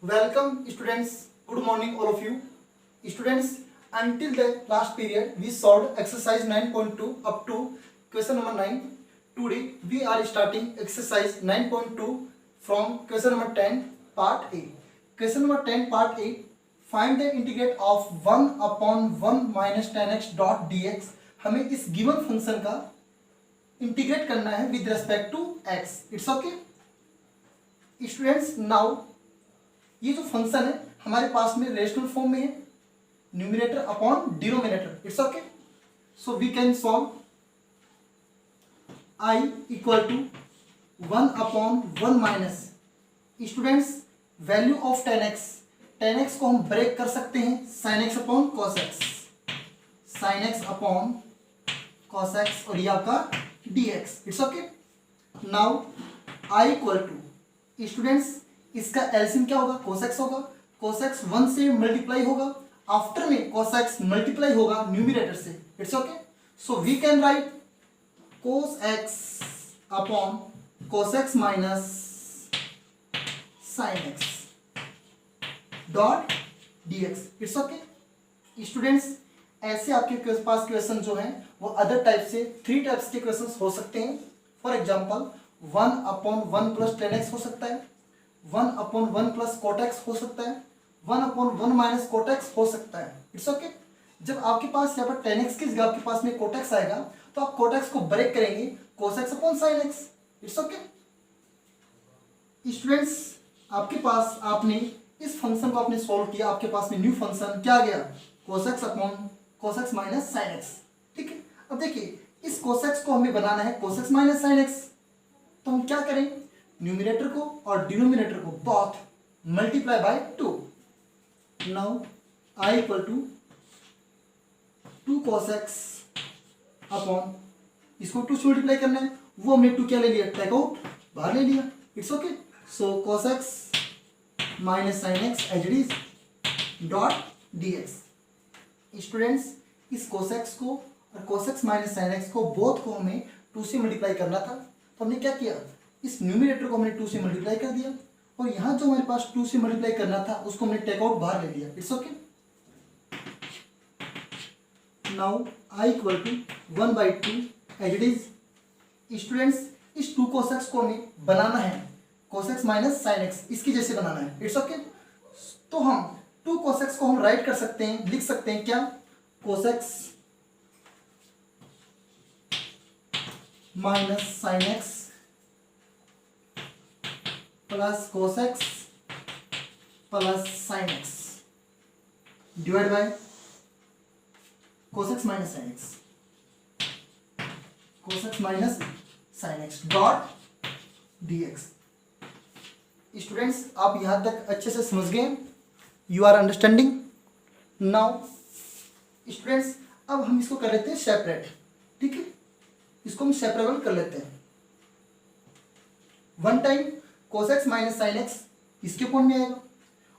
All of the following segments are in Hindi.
Welcome students, good morning all of you. Students, until the last period we solved exercise 9.2 up to question number 9. Today we are starting exercise 9.2 from question number 10 part A. Question number 10 part A, find the integrate of 1 upon 1 minus 10x dot dx. हमें इस given function का इंटीग्रेट करना है with respect to x. It's okay. Students, now ये जो फंक्शन है हमारे पास में रेशनल फॉर्म में है, numerator upon denominator. It's okay. So we can solve i equal to 1 upon 1 minus. Students, value of 10x को हम ब्रेक कर सकते हैं sin x upon cos x, sin x upon cos x और ये आपका dx. It's okay. Now i equal to, students इसका एलसीएम क्या होगा? cos x होगा. cos x 1 से मल्टीप्लाई होगा, आफ्टर में cos x मल्टीप्लाई होगा न्यूमरेटर से. It's okay. So we can write cos x upon cos x minus sin x dot dx. It's okay. Students, ऐसे आपके पास क्वेश्चन जो हैं वो अदर टाइप से 3 टाइप्स के क्वेश्चन हो सकते हैं. For example 1 upon 1 plus 10x हो सकता है, 1 अपॉन 1 प्लस कोटेक्स हो सकता है, 1 अपॉन 1 माइनस कोटेक्स हो सकता है. It's okay. जब आपके पास यहाँ पर 10x की जगह आपके पास में कोटेक्स आएगा तो आप कोटेक्स को ब्रेक करेंगे cos x upon sin x. It's okay. Students, आपके पास आपने इस फंक्शन को आपने सॉल्व किया, आपके पास में न्यू फंक्शन क्या आ गया? cos x upon cos x minus sin x. ठीक है. अब देखिए इस cos x को हमें बनाना है cos x minus sin x. तो हम क्या करें? न्यूमरेटर को और डिनोमिनेटर को both multiply by 2. Now i equal to 2 cos x upon, इसको 2 से मल्टीप्लाई करना है, वो हमने 2 क्या ले लिया? टेक आउट, बाहर ले लिया. It's okay. So cos x minus sin x as it is dot dx. Students, इस cos x को और cos x minus sin x को बोथ को हमें 2 से मल्टीप्लाई करना था. तो हमने क्या किया? इस न्यूमरेटर को हमने 2 से मल्टीप्लाई कर दिया और यहाँ जो हमारे पास 2 से मल्टीप्लाई करना था उसको हमने टेक आउट बाहर ले लिया. It's okay. Now i equal to 1/2 as it is. Students, इस 2 cos x को हमें बनाना है cos x minus sin x, इसकी जैसे बनाना है. It's okay. तो हम 2 cos x को हम राइट कर सकते हैं, लिख सकते हैं क्या? cos x minus sin x plus cos x plus sin x divide by cos x minus sin x, cos x minus sin x dot dx. Students, आप यहां तक अच्छे से समझ गए? You are understanding now? Students, अब हम इसको कर लेते हैं सेपरेट. ठीक है, इसको हम सेपरेबल कर लेते हैं. 1 time cos x minus sin x इसके पॉइंट में आएगा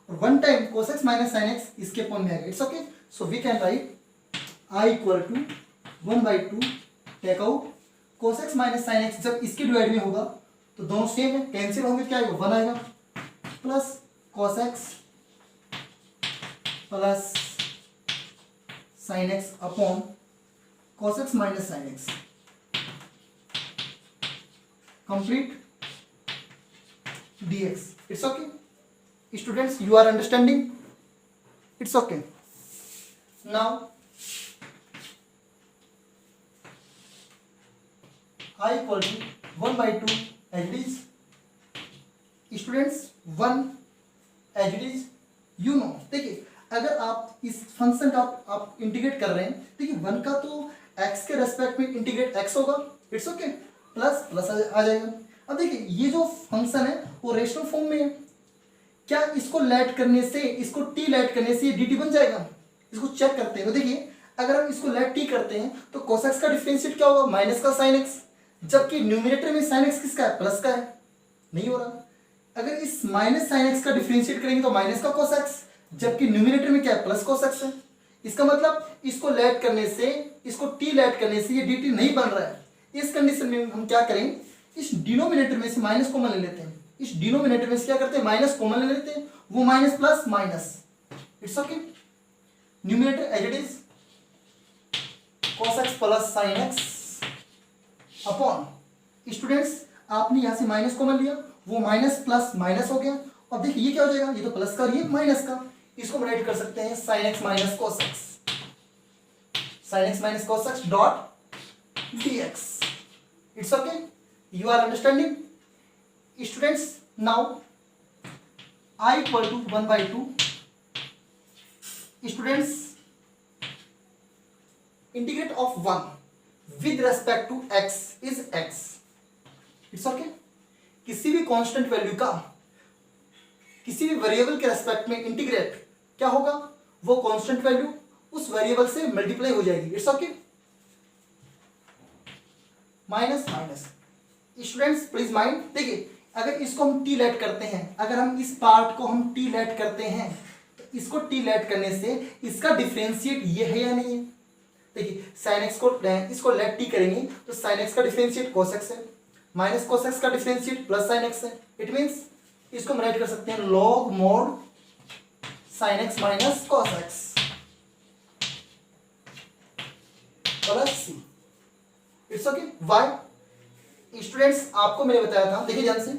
और 1 time cos x minus sin x इसके पॉइंट में आएगा. It's okay. So we can write i equal to 1/2 take out cos x minus sin x. जब इसके डिवाइड में होगा तो दोनों सेम है, कैंसिल होंगे, क्या आएगा? 1 आएगा plus cos x plus sin x upon cos x minus sin x complete dx. It's okay. Students, you are understanding? It's okay. Now I equal to 1/2 as it is. Students, 1 as it is. You know, देखिए अगर आप इस फंक्शन का आप इंटीग्रेट कर रहे हैं, देखिए 1 का तो x के रेस्पेक्ट में इंटीग्रेट x होगा. It's okay. प्लस प्लस आ जाएगा. अब देखिए ये जो फंक्शन है वो रेशनल फॉर्म में है. क्या इसको लेट करने से, इसको t लेट करने से ये dt बन जाएगा? इसको चेक करते हैं. तो देखिए अगर हम इसको लेट t करते हैं तो cos x का डिफरेंशिएट क्या होगा? माइनस का sin x, जबकि न्यूमरेटर में sin x किसका है? प्लस का है. नहीं हो रहा. अगर इस माइनस sin x का डिफरेंशिएट करेंगे तो माइनस का cos x, जबकि न्यूमरेटर में क्या है? प्लस cos x है. इसका मतलब इसको लेट करने से, इसको t लेट करने से ये dt नहीं बन रहा है. इस कंडीशन में हम क्या करें? इस डिनोमिनेटर में से माइनस कॉमन ले लेते हैं. इस डिनोमिनेटर में से क्या करते हैं, माइनस कॉमन ले लेते हैं, वो minus plus minus, it's okay. Numerator as it is cos x plus sin x upon, students आपने यहां से माइनस कॉमन लिया, वो माइनस प्लस माइनस हो गया। अब देखिए ये क्या हो जाएगा, ये तो प्लस का और ये माइनस का, इसको हम राइट कर सकते हैं sin x minus cos x, sin x minus cos x dot dx, it's okay, you are understanding students. Now I equal to 1/2, students integrate of 1 with respect to x is x, it's okay. किसी भी कांस्टेंट वैल्यू का किसी भी वेरिएबल के रेस्पेक्ट में इंटीग्रेट क्या होगा, वो कांस्टेंट वैल्यू उस वेरिएबल से मल्टीप्लाई हो जाएगी, it's okay. Minus minus, students please mind, देखिए अगर इसको हम टी लेट करते हैं, अगर हम इस पार्ट को हम टी लेट करते हैं तो इसको टी लेट करने से इसका डिफरेंशिएट ये है या नहीं है, देखिए sin x को इसको लेट टी करेंगे तो sin x का डिफरेंशिएट cos x है, माइनस cos x का डिफरेंशिएट प्लस sin x है, इट मींस इसको हम राइट कर सकते हैं log mod sin x minus cos x plus c, it's okay. Why students आपको मैंने बताया था, देखिए ध्यान से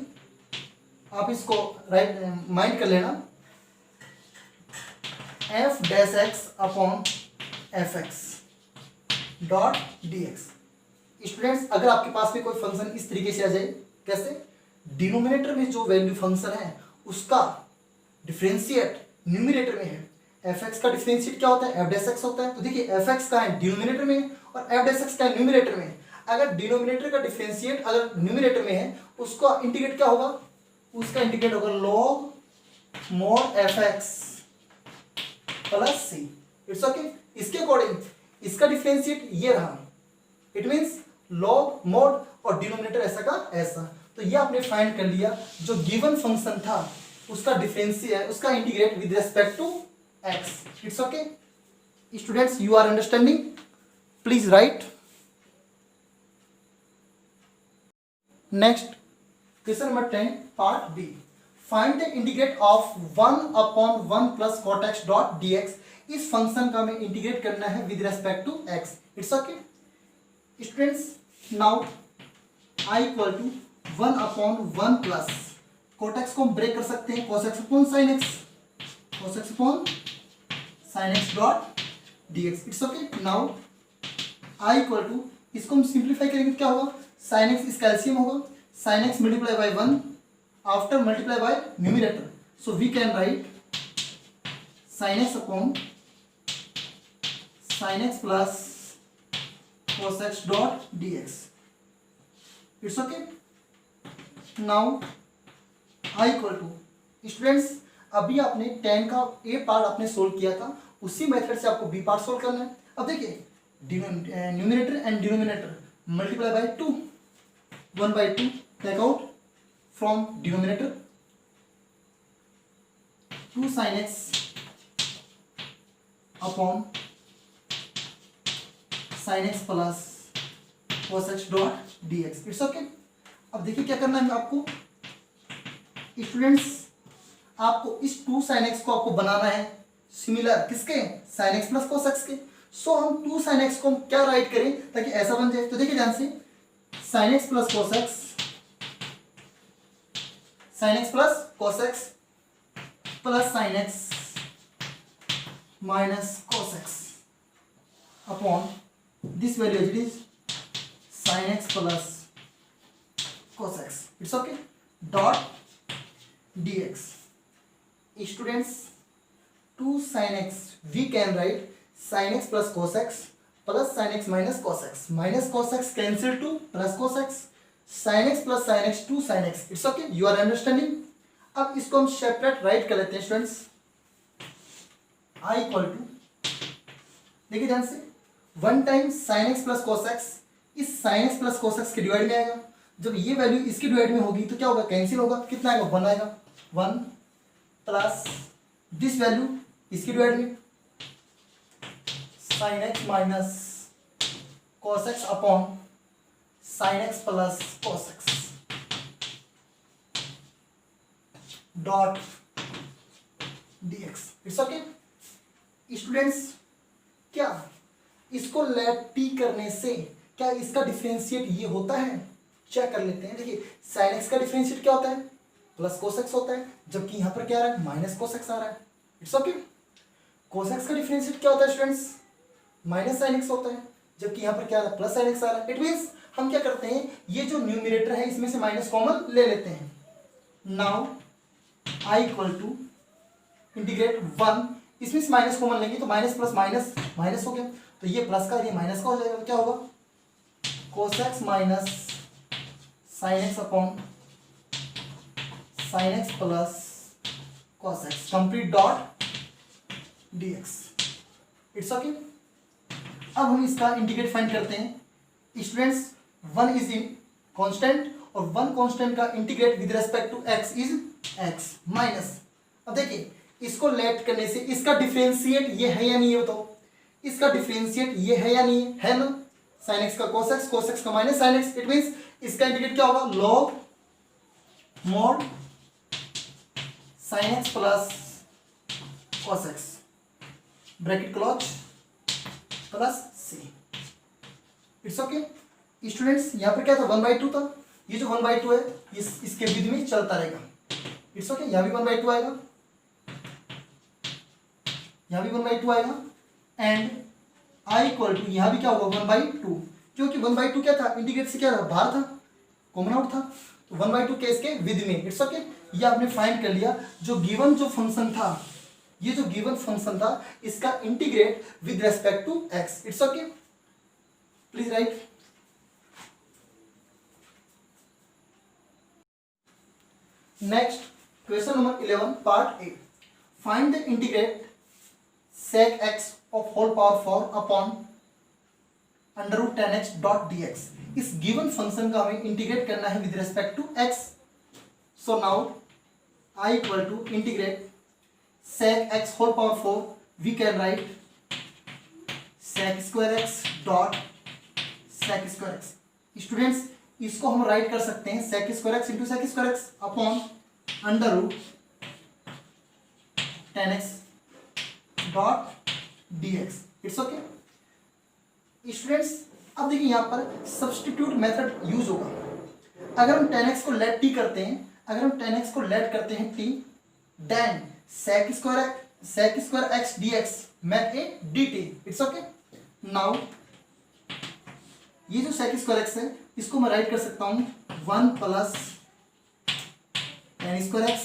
आप इसको राइट माइंड कर लेना, f dash x upon F x dot D x. Students अगर आपके पास में कोई फंक्शन इस तरीके से आ जाए, कैसे, डिनोमिनेटर में जो वैल्यू फंक्शन है उसका डिफरेंशिएट न्यूमिनेटर में है, एफ एक्स का डिफरेंशिएट क्या होता है, एफ डैश एक्स होता है। तो देखिए एफ एक्स का है डिनोमिनेटर में और एफ डैश एक्स का है न्यूमिनेटर में। अगर डिनोमिनेटर का डिफरेंशिएट अगर न्यूमिनेटर में है, उसका इंटीग्रेट क्या होगा, उसका इंटीग्रेट होगा log mod F X plus C, it's okay. इसके अकॉर्डिंग इसका डिफरेंशिएट ये रहा, इट मींस log mod और डिनोमिनेटर ऐसा का ऐसा। तो ये आपने फाइंड कर लिया, जो गिवन फंक्शन था उसका डिफरेंशिएट उसका integrate with respect to x, it's okay. Students you are understanding, please write. Next question number 10 part B, find the integrate of 1/1 plus cot x dot dx। इस फंक्शन का हमें इंटीग्रेट करना है with respect to x, it's okay. Students now i equal to 1/1 plus cot x को हम ब्रेक कर सकते हैं cos x upon sin x, cos x upon sin x dot dx, it's okay. Now i equal to, इसको हम सिंप्लीफाई करेंगे क्या होगा, sin x इसका एलसीएम होगा, sin x multiply by 1 after multiply by numerator, so we can write sin x upon sin x plus cos x dot dx, it's okay. Now i equal to, students अभी आपने 10 का ए पार्ट आपने सोल्व किया था, उसी मेथड से आपको बी पार्ट सोल्व करना है। अब देखिए numerator and denominator multiply by 2, 1/2 take out from denominator, 2 sin x upon sin x plus cos x dot dx, it's okay. अब देखिए क्या करना है आपको, स्टूडेंट्स आपको इस 2 sin x को आपको बनाना है सिमिलर किसके, sin x plus cos x के। सो हम 2 sin x को हम क्या राइट करें ताकि ऐसा बन जाए, तो देखिए ध्यान से sin x plus cos x, sin x plus cos x plus sin x minus cos x upon this value it is sin x plus cos x, it's okay dot dx। Students 2 sin x we can write sin x plus cos x plus sin x minus cos x cancel two plus cos x, sin x plus sin x 2 sin x, it's okay, you are understanding. अब इसको हम सेपरेट राइट कर लेते हैं स्टूडेंट्स, i इक्वल टू, देखिए ध्यान से 1 time sin x plus cos x इस sin x plus cos x के डिवाइड में आएगा, जब ये वैल्यू इसके डिवाइड में होगी तो क्या होगा, कैंसिल होगा, कितना आएगा 1 आएगा, 1 प्लस दिस वैल्यू इसके डिवाइड में sin x minus cos x upon sin x plus cos x, dot dx। It's okay students, क्या इसको लेट टी करने से क्या इसका डिफरेंशिएट ये होता है? चेक कर लेते हैं। देखिए साइन एक्स का डिफरेंशिएट क्या होता है? प्लस कोस एक्स होता है, जबकि यहां पर क्या आ रहा है? माइनस कोस एक्स आ रहा है। इट्स ओके कोस एक्स का डिफरेंशिएट क्या होता है स्टूडेंट्स? माइनस साइन एक्स होता है, जबकि यहां पर क्या आ रहा है? प्लस साइन एक्स आ रहा है। इट मीन्स हम क्या करते हैं, ये जो न्यूमिनेटर है इसमें से माइनस कॉमन ले लेते हैं। Now I equal to integrate 1, इसमें से माइनस कॉमन लेंगे तो माइनस प्लस माइनस माइनस हो गया, तो ये प्लस का ये माइनस का हो जाएगा। क्या होगा? Cos x minus sine x upon sine x plus cos x complete dot dx। It's okay अब हम इसका इंटीग्रेट फाइंड करते हैं स्टूडेंट्स। 1 इज इन कांस्टेंट और 1 कांस्टेंट का integrate with respect to x is x minus. अब देखिए इसको लेट करने से इसका डिफरेंशिएट ये है या नहीं है बताओ? इसका डिफरेंशिएट ये है या नहीं है? है ना? साइन एक्स का कोस एक्स का minus sine X. It means इसका इंटीग्रेट क्या होगा? Log mod sine x plus cos X bracket close plus C. It's okay students, यहां पर क्या था? 1/2 था। ये जो 1/2 है इसके विद में चलता रहेगा। इट्स ओके यहां भी 1/2 आएगा, यहां भी 1/2 आएगा एंड आई इक्वल टू यहां भी क्या होगा? 1/2, क्योंकि 1/2 क्या था? इंटीग्रेट से क्या था? बाहर था, कॉमन आउट था, तो 1/2 केस के विद में। इट्स ओके ये आपने फाइंड कर लिया। जो गिवन जो फंक्शन था, ये जो गिवन फंक्शन था इसका integrate with respect to x. It's okay please write. Next question number 11 part A. Find the integrate sec x of whole power 4 upon under root 10x dot dx। इस गिवन फंक्शन का हमें इंटीग्रेट करना है with respect to x। So now I equal to integrate sec x whole power 4, we can write sec square x dot sec square x। Students इसको हम राइट कर सकते हैं sec square x into sec square x upon under root 10x dot dx। It's okay students अब देखिए यहां पर सब्स्टिट्यूट मेथड यूज होगा। अगर हम 10x को लेट t करते हैं, अगर हम 10x को लेट करते हैं t, then sec square x dx math a dt। It's okay now ये जो sec स्क्वायर x है इसको मैं राइट कर सकता हूं 1 प्लस tan स्क्वायर x।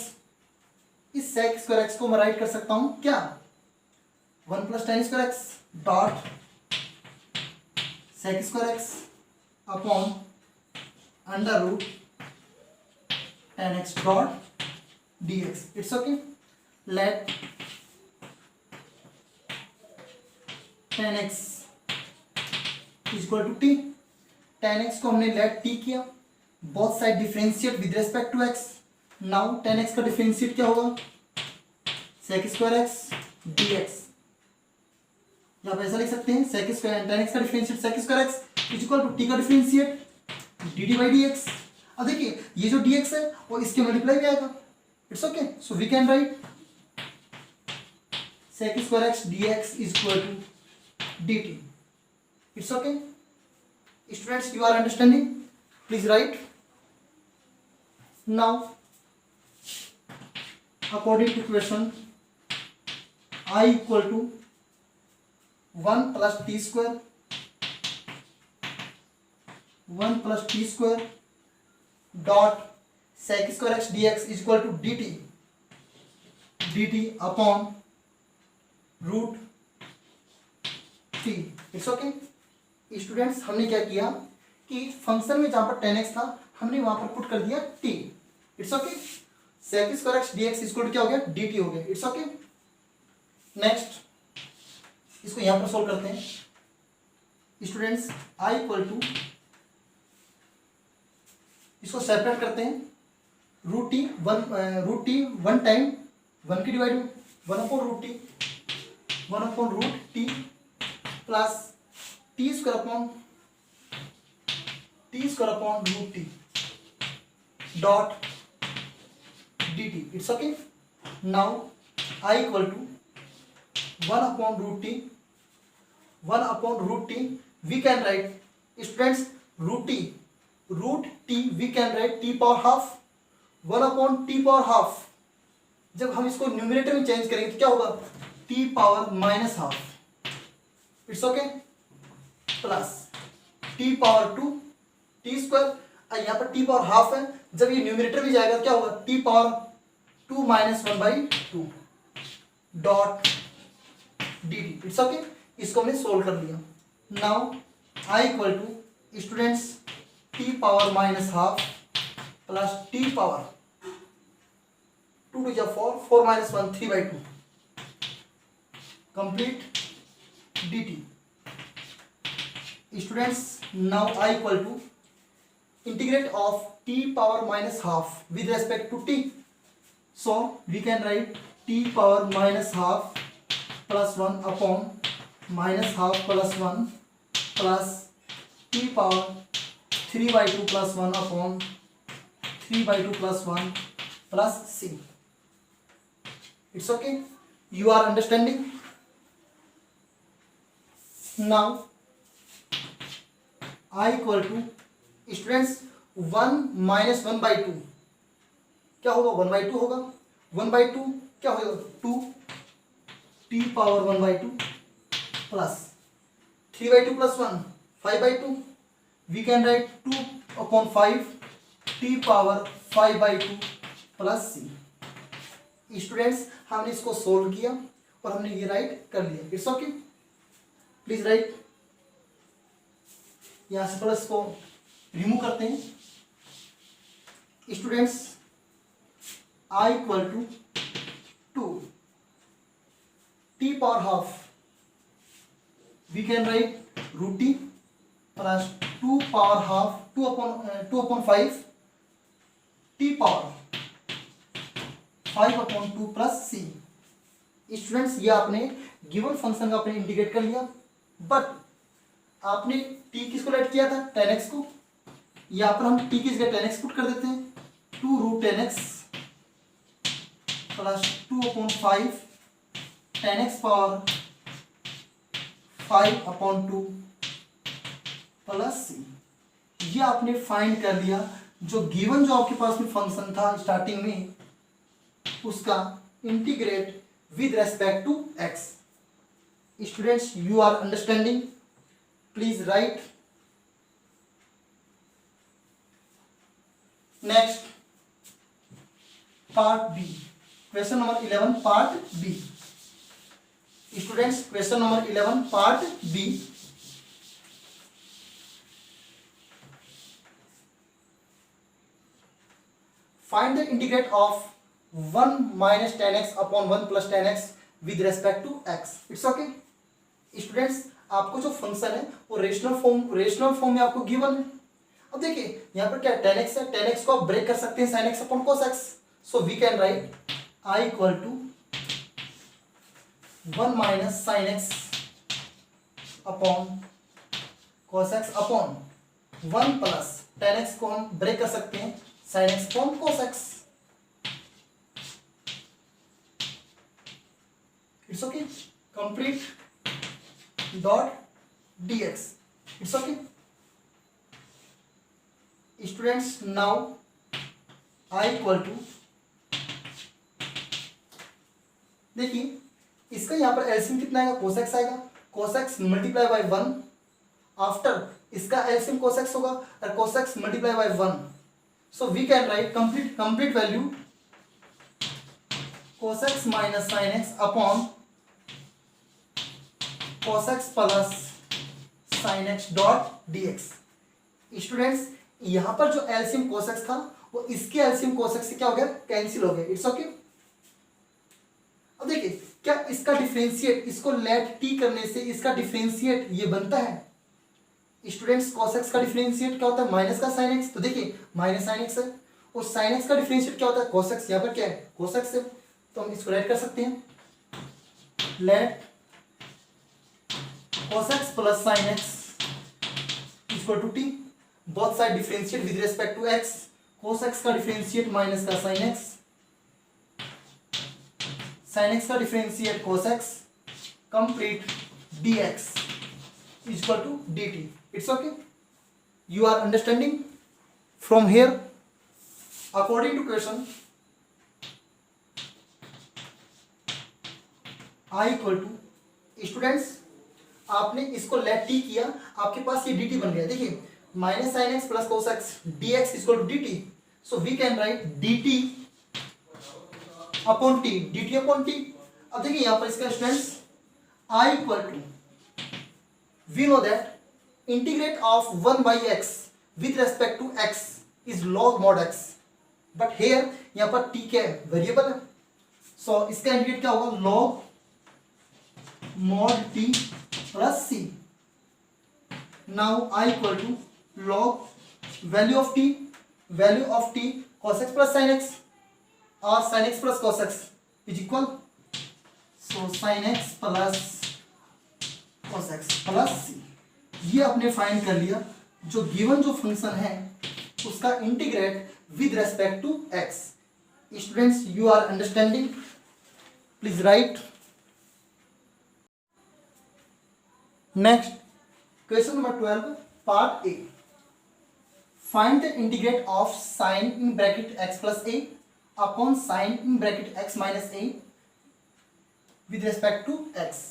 इस sec स्क्वायर x को मैं राइट कर सकता हूं क्या? 1 plus tan square x dot sec square x upon under root 10x dot dx। It's okay let 10x equal to t। 10x को हमने लेट t किया, both side differentiate with respect to x। Now 10x का डिफरेंशिएट क्या होगा? sec square x dx। या आप ऐसा लिख सकते हैं sec स्क्वायर 10x का differentiate sec square x is equal to t का डिफरेंशिएट dt बाई dx। अब देखिए ये जो dx है वो इसके मल्टीप्लाई भी आएगा। It's okay so we can write sec square x dx is equal to dt। It's okay students you are understanding? Please write. Now according to question I equal to 1 plus t square dot sec square x dx is equal to dt upon root t। It's okay students हमने क्या किया कि फंक्शन में जहां पर 10x था हमने वहां पर पुट कर दिया t। It's okay sec square x dx is equal to क्या हो गया? dt हो गया। इट्स ओके नेक्स्ट इसको यहां पर सोल्व करते हैं स्टूडेंट्स। I इक्वल टू इसको सेपरेट करते हैं रूट टी वन टाइम 1 की divide 1 upon root t plus t square upon root t dot dt. It's okay. Now I equal to 1 upon root t. 1 upon root t we can write, students, root t we can write t power half. 1 upon t power half, जब हम इसको न्यूमरेटर में चेंज करेंगे तो क्या होगा, t power minus half. It's okay. Plus t power 2 t square. यहाँ पर t पावर हाफ है, जब ये न्यूमरेटर में जाएगा तो क्या होगा, t power 2 minus 1/2 dot dt. It's okay. इसको हमने सोल्व कर लिया. Now I equal to, students, t power minus half plus t power 2 to 4, 4 minus 1, 3/2 complete dt. Students, now I equal to integrate of t power minus half with respect to t. So we can write t power minus half plus 1 upon minus half plus 1 plus t power 3/2 plus 1 upon 3/2 plus 1 plus c. It's okay. You are understanding? Now I equal to, students, 1 minus 1/2 क्या होगा, 1/2 होगा. 1/2 क्या होगा, 2 t power 1/2 plus 3/2 plus 1 5/2. We can write 2 upon 5 t पावर 5/2 प्लस c. स्टूडेंट्स, हमने इसको सोल्व किया और हमने ये राइट कर लिया. It's okay. Please write. यहां से प्लस को रिमूव करते हैं. Students, I equal to 2 t power half, we can write root t plus 2 power half 2 upon 5 t पावर 5/2 प्लस c. स्टूडेंट्स, ये आपने गिवन फंक्शन का आपने इंटीग्रेट कर लिया, बट आपने t किसको लेट किया था, tan x को. यहाँ पर हम t की जगह tan x पुट कर देते हैं. 2 root tan x plus 2/5 tan x power 5/2 plus c. ये आपने फाइंड कर लिया. जो गिवन जो आपके पास में फंक्शन था स्टार्टिंग में, उसका integrate with respect to x. Students, you are understanding? Please write. Next, part B, question number 11 part B. Students, question number 11 part B. Find the integrate of 1 minus tan x upon 1 plus tan x with respect to x. It's okay. Students, आपको जो फंक्शन है वो रेशनल फॉर्म में आपको गिवन है. अब देखिए यहाँ पर क्या tan x है, tan x को आप ब्रेक कर सकते हैं sin x upon cos x. So we can write I equal to 1 minus sin x upon cos x upon 1 plus tan x को हम ब्रेक कर सकते हैं sin x upon cos x. It's okay. Complete dot dx. It's okay. Students, now I equal to, देखिए इसका यहाँ पर एलसीएम कितना आएगा, cos x आएगा. cos x multiply by 1. After इसका एलसीएम cos x होगा और cos x multiply by 1. So we can write complete value cos x minus sin x upon cos x plus sin x dot dx. Students, यहां पर जो एलसीएम cos x था वो इसके एलसीएम cos x से क्या हो गया, कैंसिल हो गया. It's okay. अब देखिए क्या इसका डिफरेंशिएट, इसको लेट t करने से इसका डिफरेंशिएट ये बनता है. स्टूडेंट्स, cos x का डिफरेंशिएट क्या होता है, माइनस का sin x. तो देखिए माइनस sin x है और sin x का डिफरेंशिएट क्या होता है, cos x. यहाँ पर क्या है, cos x है. तो हम इसको लेट कर सकते हैं, let cos x plus sin x equal to t. Both side differentiate with respect to x. cos x का डिफरेंशिएट माइनस का sin x साइन एक्स का differentiate cos x complete dx is equal to dt. It's okay. You are understanding? From here, according to question, I equal to students आपने इसको लेट टी किया, आपके पास ये dt बन गया. देखिए minus sine x plus cos x dx is equal to dt. So we can write dt upon t, dt upon t. अब देखिए यहाँ पर इसका students I equal to, we know that integrate of 1 by x with respect to x is log mod x, but here यहाँ पर t क्या है, वेरिएबल है. सो इसका इंटीग्रेट क्या होगा, log mod t plus c. Now I equal to log value of t cos x plus sin x और sin x plus cos x is equal, so sin x plus cos x plus c. ये आपने फाइंड कर लिया जो गिवन जो फंक्शन है उसका integrate with respect to x. Students you are understanding? Please write. Next question number 12 part A. Find the integrate of sine in bracket x plus a upon sine in bracket x minus a with respect to x.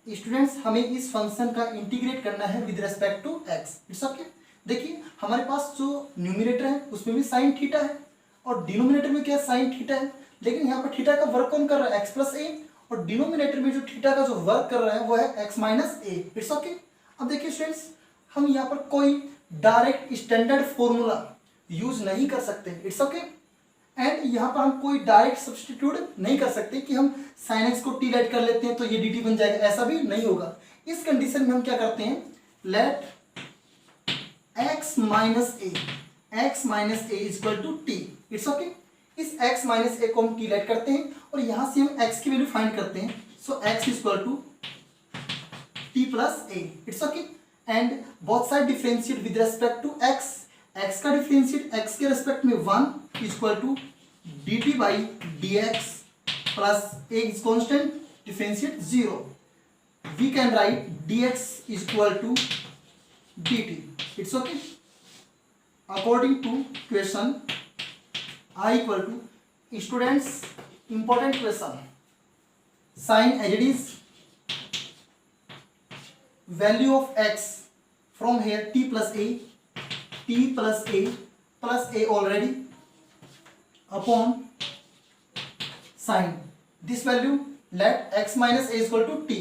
Students हमें इस फंक्शन का इंटीग्रेट करना है with respect to x. It's okay. देखिए हमारे पास जो न्यूमिनेटर है उसमें भी साइन थीटा है और डिनोमिनेटर में क्या साइन थीटा है, लेकिन यहाँ पर थीटा का वर्क कौन कर रहा है, x प्लस a, और डिनोमिनेटर में जो थीटा का जो वर्क कर रहा है वो है x minus a. It's okay. अब देखिए स्टूडेंट्स हम यहाँ पर कोई डायरेक्ट स्टैंडर्ड फॉर्मूला यूज नहीं कर सकते. It's okay. एंड यहाँ पर हम कोई डायरेक्ट सब्सटीट्यूट नहीं कर सकते कि हम साइन एक्स को टी लेट कर लेते हैं तो ये dt बन जाएगा, ऐसा भी नहीं होगा. इस कंडीशन में हम क्या करते हैं, let x minus a is equal to t. It's okay. इस x माइनस a को हम टी लेट करते हैं और यहाँ से हम x की वैल्यू फाइंड करते हैं. So x is equal to T plus a. It's okay. And both side differentiate with respect to x. x का डिफरेंशिएट x के रेस्पेक्ट में 1 is equal to dt by dx plus a is constant, differentiate 0. We can write dx is equal to dt. It's okay. According to question I equal to, students important question, sine as it is value of x from here t plus a already upon sin this value, let x minus a is equal to t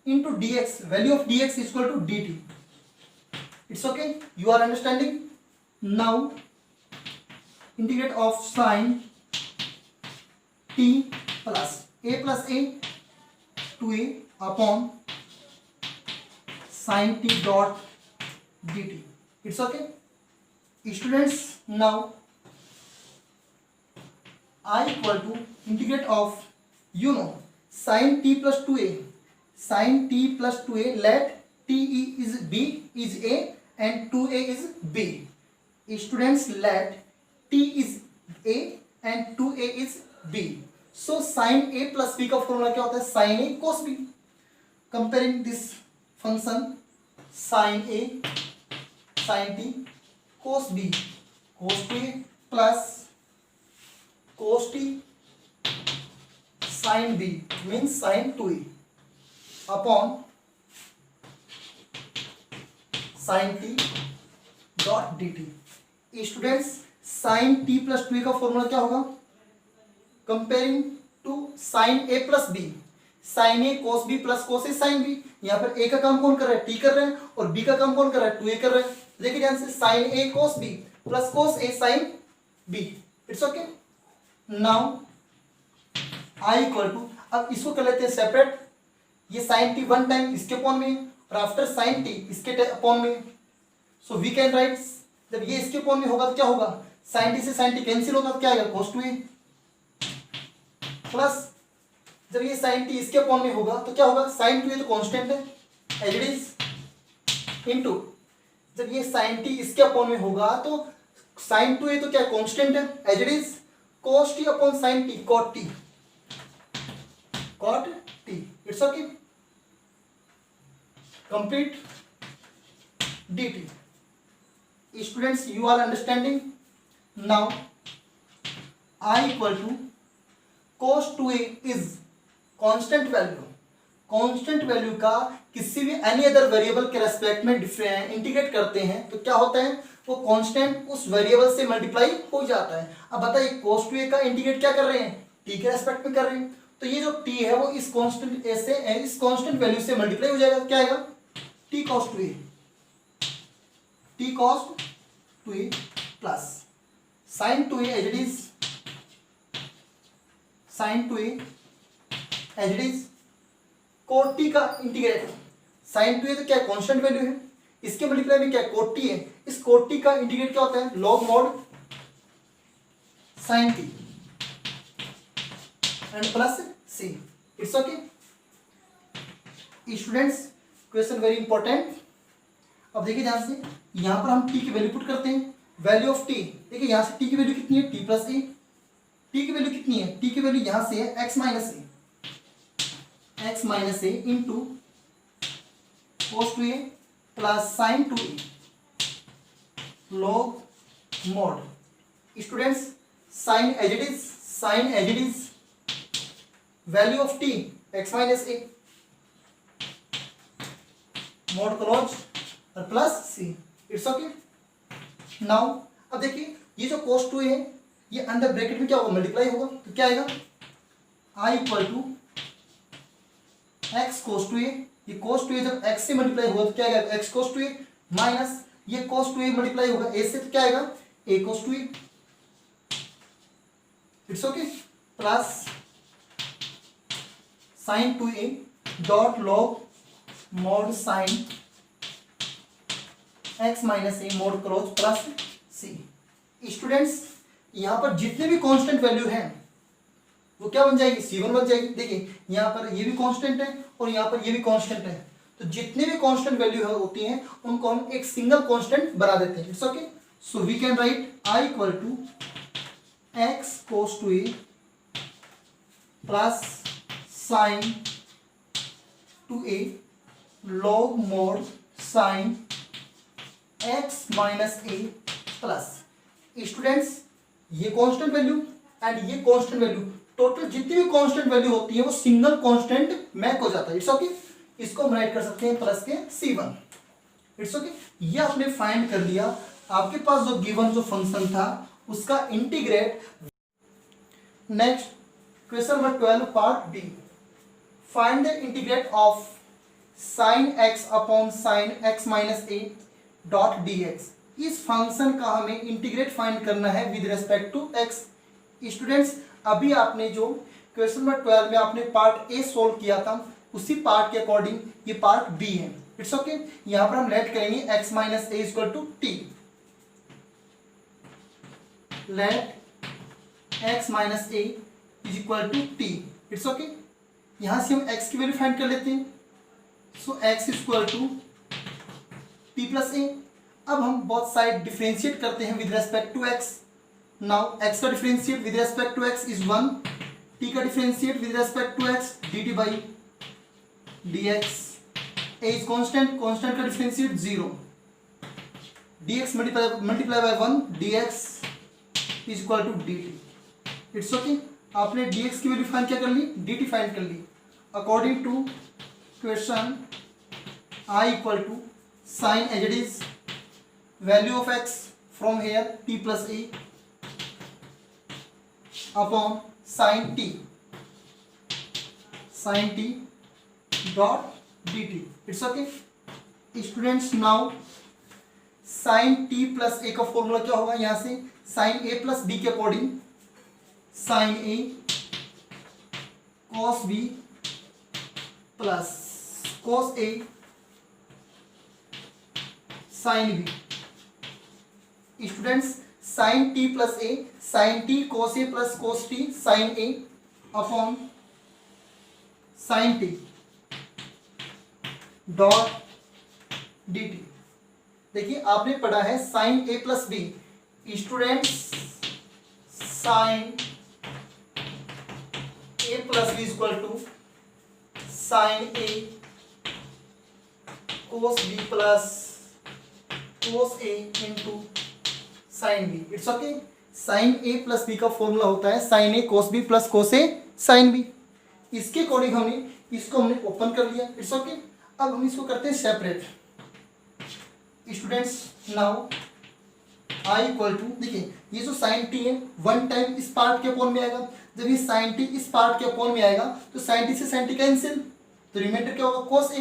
into dx, value of dx is equal to dt. It's okay. You are understanding? Now integrate of sin t plus a 2a upon sin t dot dt. It's okay. Students now I equal to integrate of, you know, sin t plus 2a, let t is b is a and 2a is b. Students let t is a and 2a is b. So sin a plus b का फॉर्मूला क्या होता है, sin a cos b. Comparing this function sin a sin t cos b cos 2a plus cos t sin b means sin 2a upon sin t dot dt. Students sin t plus 2a का फॉर्मूला क्या होगा, comparing to sin a plus b, sin a cos b plus cos a sin b. यहाँ पर a का काम कौन कर रहा है, t कर रहे हैं, और b का काम कौन कर रहा है, 2a कर रहे हैं. देखिए ध्यान से, sin a cos b plus cos a sin b. It's okay. Now I equal to, अब इसको कर लेते हैं सेपरेट. ये sin t वन टाइम इसके अपॉन में और आफ्टर sin t इसके अपॉन में. सो वी कैन राइट, जब ये इसके अपॉन में होगा तो क्या होगा, sin t से sin t कैंसिल होगा तो क्या आएगा, cos 2a प्लस जब ये sin t इसके अपॉन में होगा तो क्या होगा, sin 2a तो कांस्टेंट है एज इट इज, इनटू जब ये sin t इसके अपॉन में होगा तो sin 2a तो क्या कांस्टेंट है as it is, cos t upon sin t cot t. cot t. It's okay. Complete dt. Students, you are understanding? Now I equal to cos 2a is constant value. Constant value का किसी भी एनी अदर वेरिएबल के रेस्पेक्ट में इंटीग्रेट करते हैं तो क्या होता है, वो कांस्टेंट उस वेरिएबल से मल्टीप्लाई हो जाता है. अब बताइए cos 2a का इंटीग्रेट क्या कर रहे हैं, t के रेस्पेक्ट में कर रहे हैं, तो ये जो t है वो इस कांस्टेंट से इस कांस्टेंट वैल्यू से मल्टीप्लाई हो जाएगा. क्या आएगा, t cos 2a, t cos 2a plus sin 2a as it is, sin 2a as it is cot t का इंटीग्रेट. sin 2a तो क्या कांस्टेंट वैल्यू है, इसके मल्टीप्लाई में क्या कोट टी है, इस कोट टी का इंटीग्रेट क्या होता है, log mod sin t and plus c. It's okay students. Question very important. अब देखिए ध्यान से, यहां पर हम t की वैल्यू पुट करते हैं, वैल्यू ऑफ t. देखिए यहां से t की वैल्यू कितनी है, t प्लस a. t की वैल्यू कितनी है, t की वैल्यू यहां से है x minus a into cos 2a plus sin 2a log mod. Students, sin as it is value of t x minus a mod close और plus c. It's okay. Now अब देखिए ये जो cos 2a है ये अंडर ब्रैकेट में क्या होगा, मल्टीप्लाई होगा. तो क्या आएगा, i equal to x cos 2a. ये cos 2a जब x से मल्टीप्लाई होगा तो क्या आएगा, x cos 2a माइनस ये cos 2a मल्टीप्लाई होगा a से तो क्या आएगा, a cos 2a. It's okay. Plus sin 2a dot log mod sin x minus a mod close plus c. Students, यहां पर जितने भी कांस्टेंट वैल्यू हैं वो क्या बन जाएगी, c1 बन जाएगी. देखिए यहाँ पर ये भी कांस्टेंट है और यहाँ पर ये भी कांस्टेंट है, तो जितने भी कांस्टेंट वैल्यू होती हैं उनको हम एक सिंगल कांस्टेंट बना देते हैं. It's okay. So we can write i equal to x cos 2a plus sin 2a log mod sin x minus a plus. Students, ये कांस्टेंट वैल्यू एंड ये कांस्टेंट वैल्यू, टोटल जितनी भी कांस्टेंट वैल्यू होती है वो सिंगल कांस्टेंट मैक हो जाता है. It's okay. इसको हम राइट कर सकते हैं प्लस के c1. It's okay. ये आपने फाइंड कर लिया. आपके पास जो गिवन जो फंक्शन था उसका integrate. Next question number 12 part B. Find the integrate of sin x upon sin x minus a dot dx. इस फंक्शन का हमें इंटीग्रेट फाइंड करना है with respect to x. Students, अभी आपने जो क्वेश्चन नंबर 12 में आपने पार्ट ए सोल्व किया था उसी पार्ट के अकॉर्डिंग ये पार्ट बी है. It's okay. यहां पर हम लेट करेंगे x minus a equal to t. Let x minus a is equal to t. It's okay. यहां से हम x की वैल्यू फाइंड कर लेते हैं. So x equal to T plus A. अब हम बोथ साइड डिफरेंशिएट करते हैं with respect to x. Now x का differentiate with respect to x is 1, t का differentiate with respect to x dt by dx. a is constant, constant का differentiate 0, dx multiply by 1 dx is equal to dt. It's okay. आपने dx की वैल्यू फाइंड क्या कर ली, dt फाइंड कर ली. According to question i equal to sine as it is value of x from here t plus a upon sin t dot dt. It's okay. Students, now sin t plus a का फॉर्मूला क्या होगा, यहां से sin a प्लस b के according sin a cos b plus cos a sin b. Students, sin t plus a sin t cos a plus cos t sin a upon sin t dot dt. देखिए आपने पढ़ा है sin a plus b. Students, sin a plus b equal to sine a cos b plus cos a into sine b. It's okay. Sine a plus b का फॉर्मूला होता है sine a cos b plus cos a sine b. इसके अकॉर्डिंग हमने ओपन कर लिया। It's okay. अब हम इसको करते हैं separate. Students now I equal to, देखिए ये जो साइन टी है वन टाइम इस पार्ट के अपॉन में आएगा। जब ये साइन टी इस पार्ट के अपॉन में आएगा तो साइन टी से साइन टी कैंसिल, तो रिमाइंडर क्या होगा कोस ए।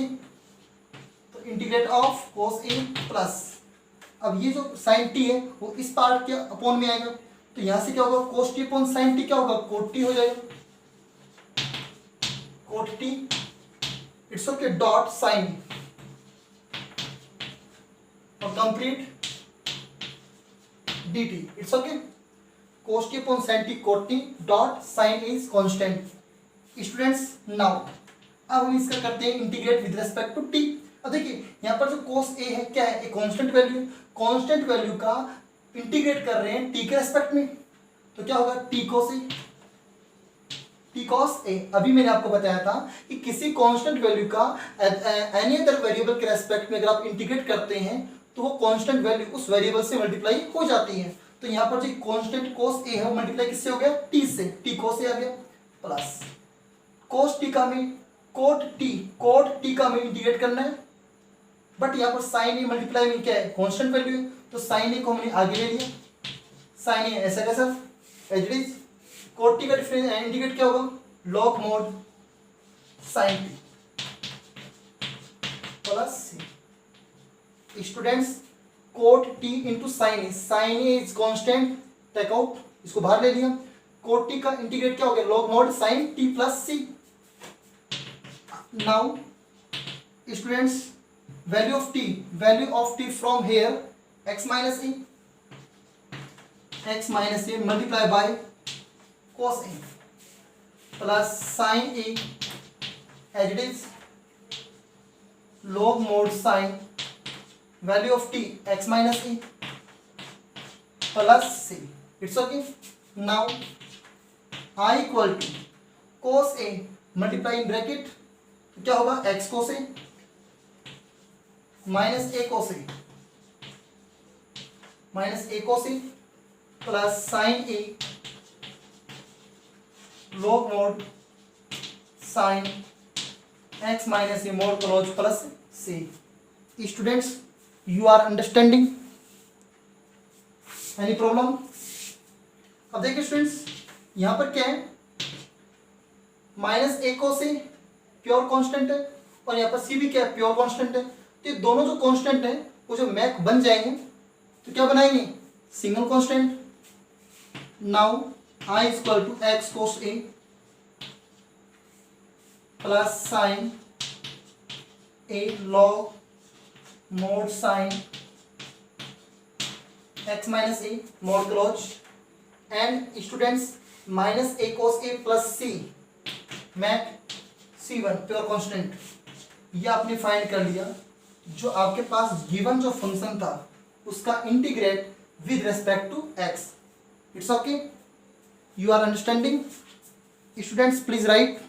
तो integrate of cos a plus, अब ये जो साइन टी है वो इस पार्ट के अपॉन में आएगा, तो यहां से क्या होगा cos T upon sine T क्या होगा कोट टी हो जाएगा, cot T. It's okay dot sine और complete dt। It's okay. cos t upon sin t cot t dot sin is constant। Students now अब हम इसका करते हैं integrate with respect to t। अब देखिए यहाँ पर जो cos a है क्या है, एक कांस्टेंट वैल्यू। कांस्टेंट वैल्यू का इंटीग्रेट कर रहे हैं t के रिस्पेक्ट में, तो क्या होगा t cos a। t cos a अभी मैंने आपको बताया था कि किसी कांस्टेंट वैल्यू का एनी अदर वेरिएबल के रेस्पेक्ट में अगर आप इंटीग्रेट करते हैं तो वो कांस्टेंट वैल्यू उस वेरिएबल से मल्टीप्लाई हो जाती है। तो यहाँ पर जो कांस्टेंट cos a है वो मल्टीप्लाई किससे हो गया t से, t cos a आ गया प्लस cos t का हमें cot t का हमें इंटीग्रेट करना है, बट यहाँ पर sin a मल्टीप्लाई में क्या है कांस्टेंट वैल्यू है, तो sin a को हमने आगे ले लिया। sin a ऐसा कैसा as it is, cot t का डिफरेंस इंटीग्रेट क्या होगा log mod sin t plus c। Students cot t into sine a, sine a is constant, take out, इसको बाहर ले लिया। कोट टी का इंटीग्रेट क्या हो गया log mod sine t plus c. Now students value of t from here x minus a multiply by cos a plus sine a as it is log mod sine value of t x minus e plus c। It's okay। Now I equal to cos a multiply in bracket क्या होगा x cos a minus a cos a plus sin a log mod sin x minus a mod close plus c। Students you are understanding any problem? अब देखिए स्टूडेंट्स यहां पर क्या है minus A cos a pure constant है और यहाँ पर सी भी क्या है प्योर कांस्टेंट है, तो ये दोनों जो कांस्टेंट है वो जो मैक बन जाएंगे तो क्या बनाएंगे single constant. Now I is equal to x cos a plus sine a log mod sin x minus a mod close and students minus a cos a plus c make c1 pure constant. ये आपने फाइंड कर लिया जो आपके पास गिवन जो फंक्शन था उसका integrate with respect to x। It's okay, you are understanding. Students please right